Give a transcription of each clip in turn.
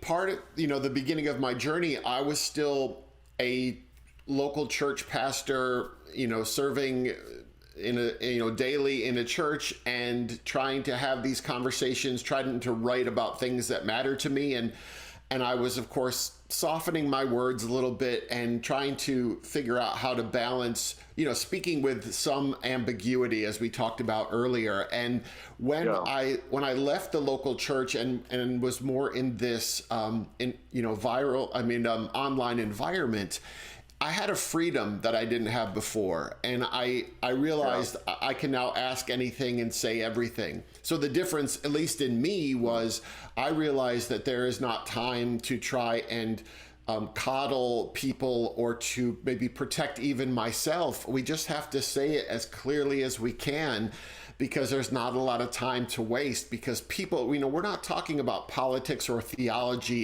part of, the beginning of my journey, I was still a local church pastor, serving in a, daily in a church and trying to have these conversations, trying to write about things that matter to me. And I was, of course, softening my words a little bit and trying to figure out how to balance, speaking with some ambiguity, as we talked about earlier. And when I left the local church and was more in this, online environment, I had a freedom that I didn't have before. And I realized I can now ask anything and say everything. So the difference, at least in me, was I realized that there is not time to try and coddle people or to maybe protect even myself. We just have to say it as clearly as we can, because there's not a lot of time to waste, because people, we're not talking about politics or theology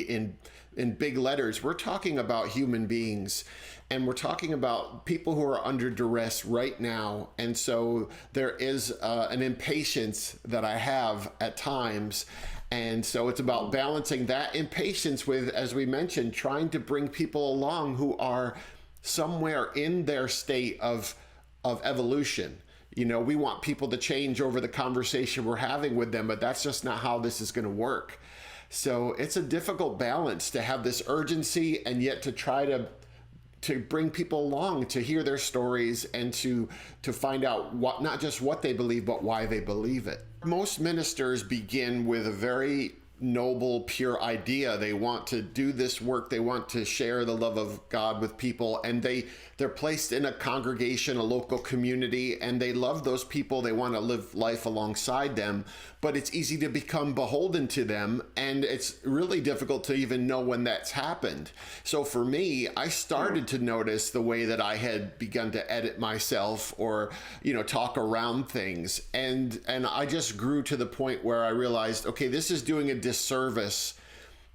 in big letters. We're talking about human beings, and we're talking about people who are under duress right now. And so there is an impatience that I have at times. And so it's about balancing that impatience with, as we mentioned, trying to bring people along who are somewhere in their state of evolution. We want people to change over the conversation we're having with them, but that's just not how this is going to work. So it's a difficult balance to have this urgency and yet to try to bring people along, to hear their stories and to find out what, not just what they believe, but why they believe it. Most ministers begin with a very noble, pure idea. They want to do this work. They want to share the love of God with people, and they're placed in a congregation, a local community, and they love those people. They want to live life alongside them, but it's easy to become beholden to them, and it's really difficult to even know when that's happened. So for me, I started to notice the way that I had begun to edit myself or, talk around things, and I just grew to the point where I realized, okay, this is doing a disservice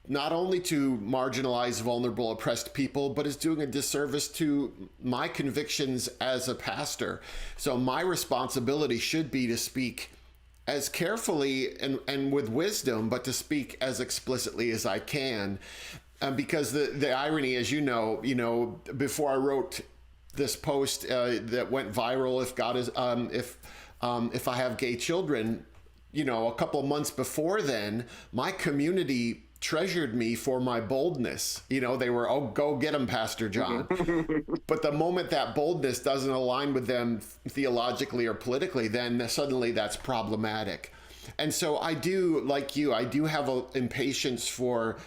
not only to marginalized, vulnerable, oppressed people, but is doing a disservice to my convictions as a pastor. So my responsibility should be to speak as carefully and with wisdom, but to speak as explicitly as I can. Because the irony, as before I wrote this post that went viral, if God is, if I have gay children, a couple of months before then, my community treasured me for my boldness. They were, oh, go get him, Pastor John. But the moment that boldness doesn't align with them theologically or politically, then suddenly that's problematic. And so I do, like you, I do have an impatience for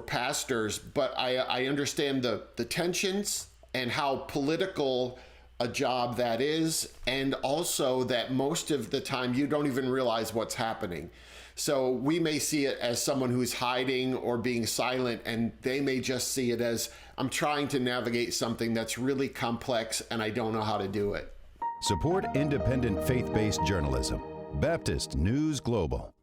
pastors, but I understand the tensions and how political a job that is, and also that most of the time you don't even realize what's happening. So we may see it as someone who's hiding or being silent, and they may just see it as, I'm trying to navigate something that's really complex and I don't know how to do it. Support independent faith-based journalism. Baptist News Global.